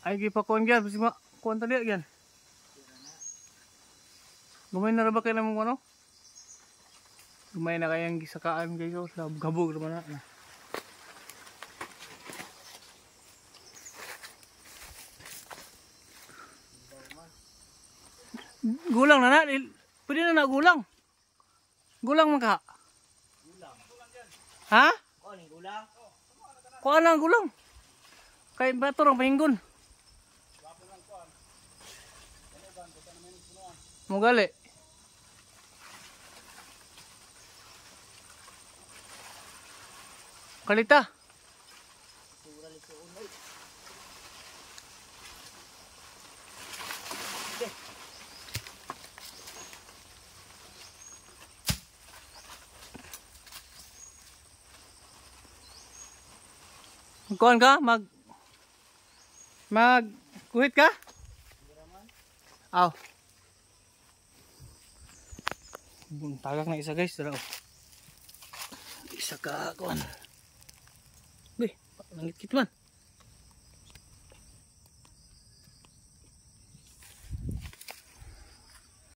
Ay gipakuan gyud basi ma kuan tadi gyud. Gumay na ra ba kay namong ano? Gumay na kayang gisakaan guys oh, sa gabog naman na. Gulang na na, pwede na na gulang. Gulang man ka. Gulang. Ha? Oh, ning gulang. Kuha lang gulang. Kay bato rang pahinggon. Mo gali. Kalita. Kuhan ka? Kuhit ka? Aw. Tagak na isa guys. Isa ka kuhan. Bih, nangit man.